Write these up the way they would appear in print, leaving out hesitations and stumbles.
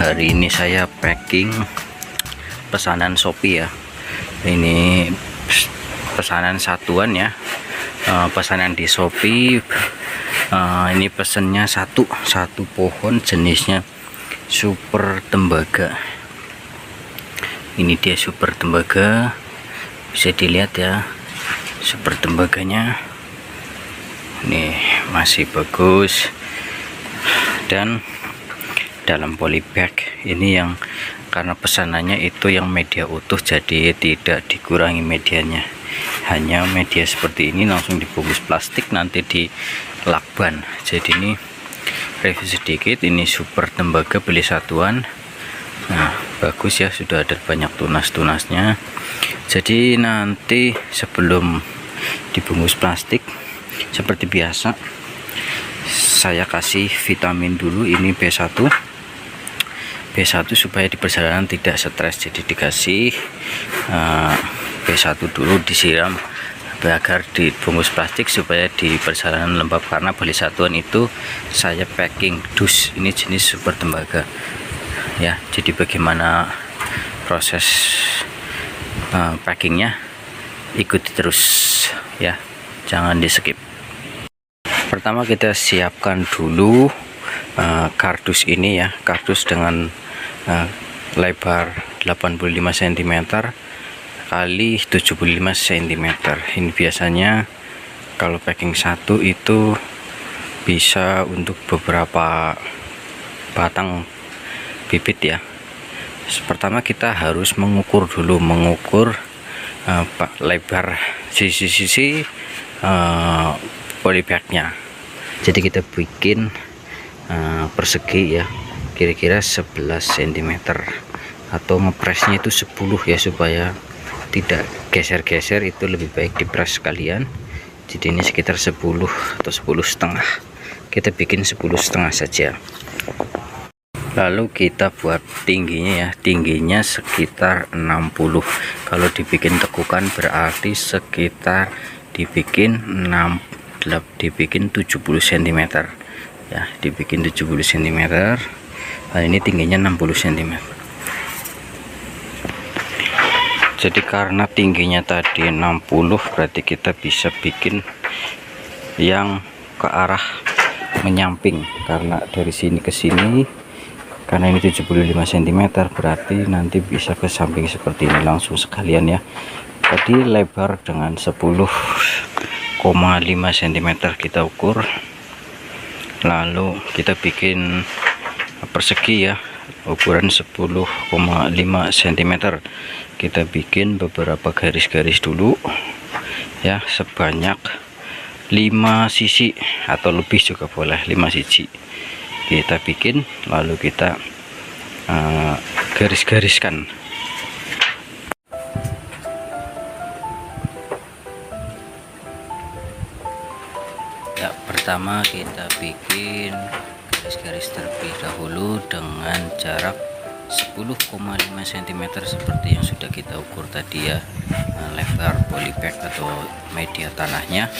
hari ini saya packing pesanan Shopee ya. Ini pesanan satuan ya, pesanan di Shopee. Ini pesennya satu pohon, jenisnya super tembaga. Ini dia super tembaga, bisa dilihat ya, super tembaganya ini masih bagus dan dalam polybag. Ini yang karena pesanannya itu yang media utuh, jadi tidak dikurangi medianya, hanya media seperti ini langsung dibungkus plastik, nanti di lakban. Jadi ini review sedikit, ini super tembaga beli satuan. Nah, bagus ya, sudah ada banyak tunas-tunasnya. Jadi nanti sebelum dibungkus plastik seperti biasa, saya kasih vitamin dulu. Ini B1 supaya di perjalanan tidak stres, jadi dikasih B1 dulu, disiram agar dibungkus plastik supaya di perjalanan lembab, karena beli satuan itu saya packing dus. Ini jenis super tembaga ya. Jadi bagaimana proses packingnya, ikuti terus ya, jangan di skip. Pertama kita siapkan dulu kardus ini ya, kardus dengan lebar 85 cm kali 75 cm. Ini biasanya kalau packing satu itu bisa untuk beberapa batang bibit ya. Pertama kita harus mengukur dulu, lebar sisi-sisi polybagnya. Jadi kita bikin persegi ya, kira-kira 11 cm, atau ngepresnya itu 10 ya, supaya tidak geser-geser, itu lebih baik dipres sekalian. Jadi ini sekitar 10 atau 10,5. Kita bikin 10,5 saja. Lalu kita buat tingginya ya, tingginya sekitar 60. Kalau dibikin tekukan berarti sekitar dibikin 70 cm ya, dibikin 70 cm. Nah, ini tingginya 60 cm. Jadi karena tingginya tadi 60, berarti kita bisa bikin yang ke arah menyamping, karena dari sini ke sini, karena ini 75 cm, berarti nanti bisa ke samping seperti ini langsung sekalian ya. Tadi lebar dengan 10,5 cm kita ukur, lalu kita bikin persegi ya, ukuran 10,5 cm. Kita bikin beberapa garis-garis dulu ya, sebanyak 5 sisi atau lebih juga boleh, 5 sisi kita bikin, lalu kita garis-gariskan. Ya, pertama kita bikin garis-garis terlebih dahulu dengan jarak 10,5 cm seperti yang sudah kita ukur tadi ya. Lebar polybag atau media tanahnya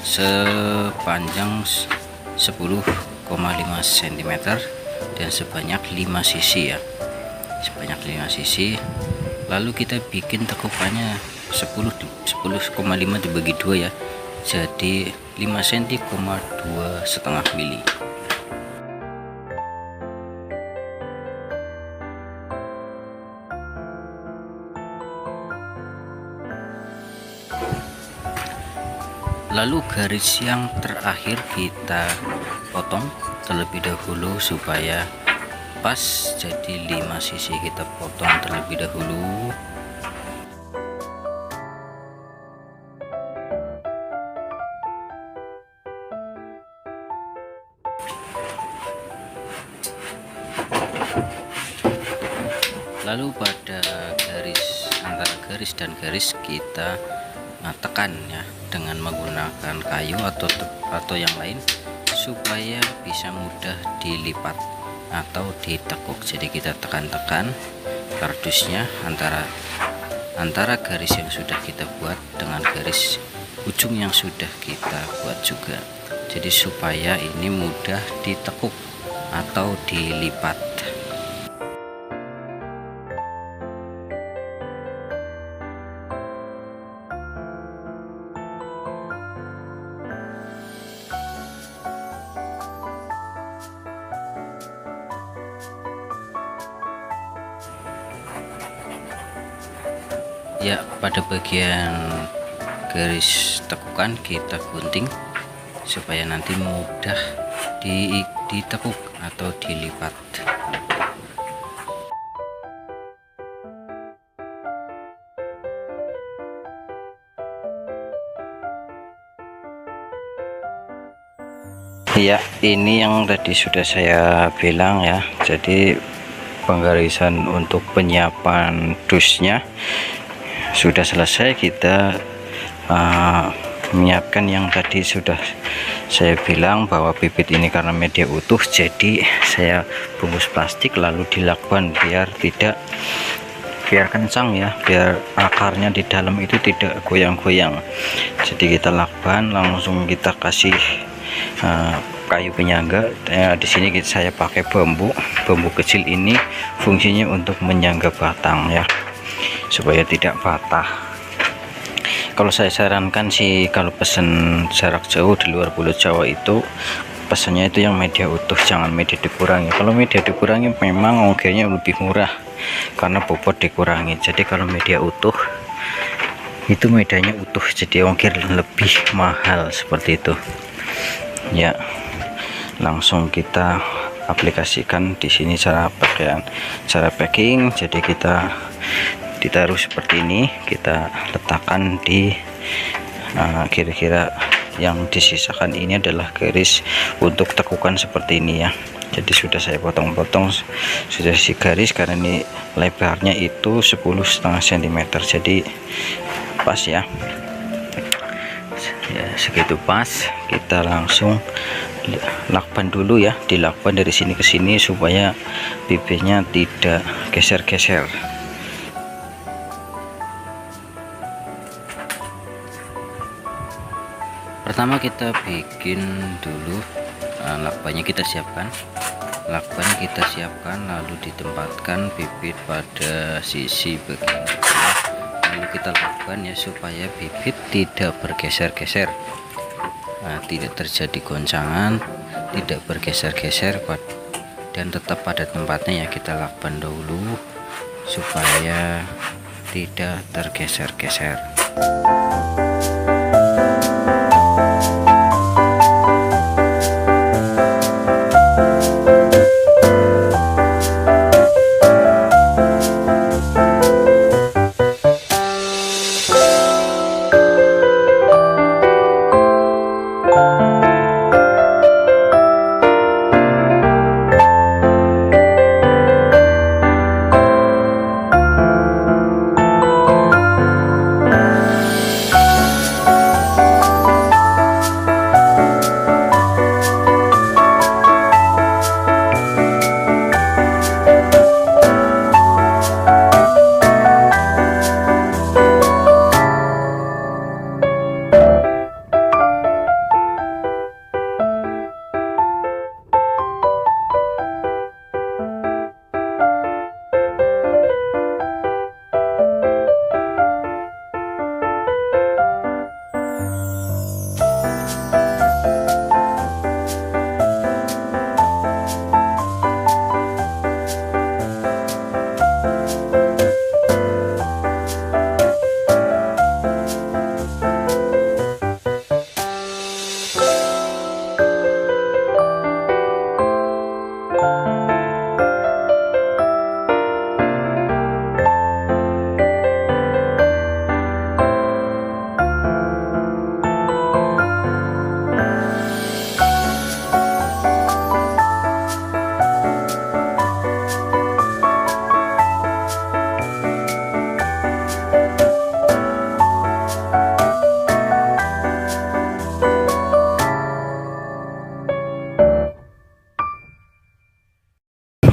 sepanjang 10,5 cm dan sebanyak 5 sisi ya, sebanyak 5 sisi. Lalu kita bikin tekukannya 10,5 dibagi 2 ya, jadi 5 cm, 2,5 mili. Lalu garis yang terakhir kita potong terlebih dahulu supaya pas, jadi 5 sisi kita potong terlebih dahulu. Lalu pada garis, antara garis dan garis kita tekan ya dengan menggunakan kayu atau yang lain, supaya bisa mudah dilipat atau ditekuk. Jadi kita tekan-tekan kardusnya antara garis yang sudah kita buat dengan garis ujung yang sudah kita buat juga, jadi supaya ini mudah ditekuk atau dilipat. Ya, pada bagian garis tekukan kita gunting supaya nanti mudah ditekuk atau dilipat. Ya, ini yang tadi sudah saya bilang ya, jadi penggarisan untuk penyiapan dusnya sudah selesai. Kita menyiapkan yang tadi sudah saya bilang bahwa bibit ini karena media utuh, jadi saya bungkus plastik lalu dilakban biar kencang ya, biar akarnya di dalam itu tidak goyang-goyang. Jadi kita lakban, langsung kita kasih kayu penyangga. Di sini saya pakai bambu kecil. Ini fungsinya untuk menyangga batang ya, supaya tidak patah. Kalau saya sarankan sih, kalau pesen jarak jauh di luar Pulau Jawa itu pesannya itu yang media utuh, jangan media dikurangi. Kalau media dikurangi memang ongkirnya lebih murah karena bobot dikurangi. Jadi kalau media utuh itu medianya utuh, jadi ongkir lebih mahal seperti itu ya. Langsung kita aplikasikan di sini cara packing. Jadi kita ditaruh seperti ini, kita letakkan di kira-kira yang disisakan ini adalah garis untuk tekukan seperti ini ya. Jadi sudah saya potong-potong, sudah isi garis karena ini lebarnya itu 10,5 cm, jadi pas ya. Ya, segitu pas. Kita langsung lakban dulu ya, dilakban dari sini ke sini supaya bibitnya tidak geser-geser. Pertama kita bikin dulu lakbannya, kita siapkan lalu ditempatkan bibit pada sisi bagian kepala, lalu kita lakban ya supaya bibit tidak bergeser-geser, tidak terjadi goncangan, tidak bergeser-geser dan tetap pada tempatnya ya. Kita lakban dulu supaya tidak tergeser-geser.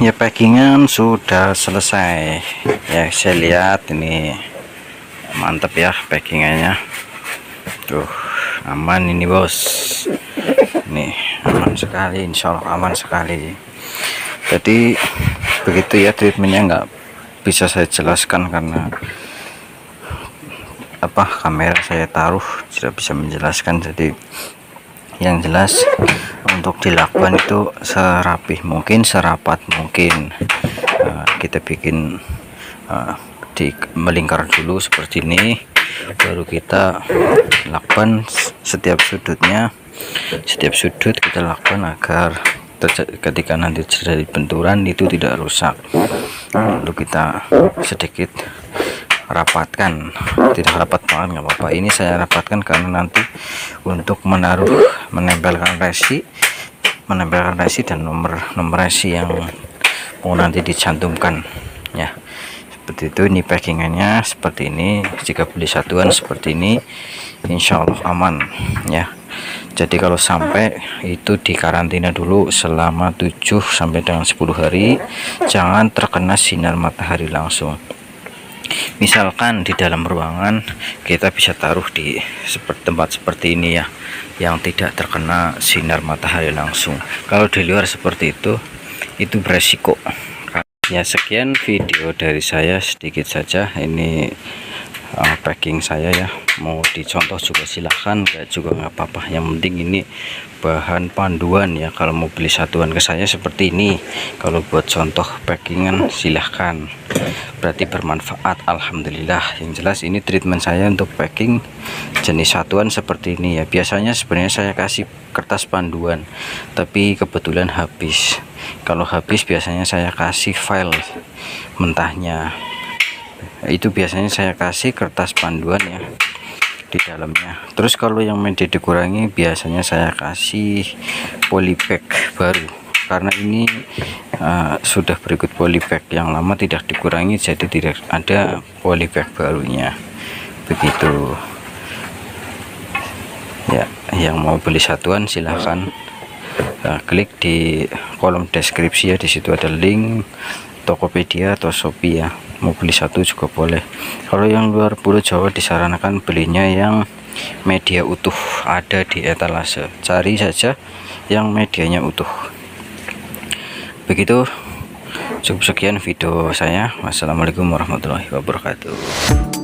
Ya, packingan sudah selesai ya. Saya lihat ini mantap ya packingannya tuh, aman ini bos, nih aman sekali, insya Allah aman sekali. Jadi begitu ya treatmentnya, nggak bisa saya jelaskan karena kamera saya taruh tidak bisa menjelaskan. Jadi yang jelas untuk dilakban itu serapih mungkin, serapat mungkin. Kita bikin melingkar dulu seperti ini, baru kita lakukan setiap sudut kita lakukan agar ketika nanti terjadi benturan itu tidak rusak. Lalu kita sedikit rapatkan, tidak rapat banget nggak apa-apa, ini saya rapatkan karena nanti untuk menempelkan resi dan nomor resi yang mau nanti dicantumkan ya. Seperti itu. Ini packingannya seperti ini. Jika beli satuan seperti ini, insya Allah aman ya. Jadi kalau sampai itu dikarantina dulu selama 7 sampai dengan 10 hari, jangan terkena sinar matahari langsung. Misalkan di dalam ruangan kita bisa taruh di tempat seperti ini ya, yang tidak terkena sinar matahari langsung. Kalau di luar seperti itu beresiko. Ya, sekian video dari saya, sedikit saja ini packing saya ya. Mau dicontoh juga silahkan, enggak juga nggak apa-apa, yang penting ini bahan panduan ya. Kalau mau beli satuan ke saya seperti ini, kalau buat contoh packingan silahkan, berarti bermanfaat, alhamdulillah. Yang jelas ini treatment saya untuk packing jenis satuan seperti ini ya. Biasanya sebenarnya saya kasih kertas panduan, tapi kebetulan habis. Kalau habis biasanya saya kasih file mentahnya, itu biasanya saya kasih kertas panduan ya di dalamnya. Terus kalau yang media dikurangi biasanya saya kasih polybag baru, karena ini sudah berikut polybag yang lama tidak dikurangi, jadi tidak ada polybag barunya. Begitu ya. Yang mau beli satuan silahkan klik di kolom deskripsi ya, di situ ada link Tokopedia atau Shopee ya. Mau beli satu juga boleh. Kalau yang luar Pulau Jawa disarankan belinya yang media utuh, ada di etalase, cari saja yang medianya utuh. Begitu, cukup sekian video saya. Wassalamualaikum warahmatullahi wabarakatuh.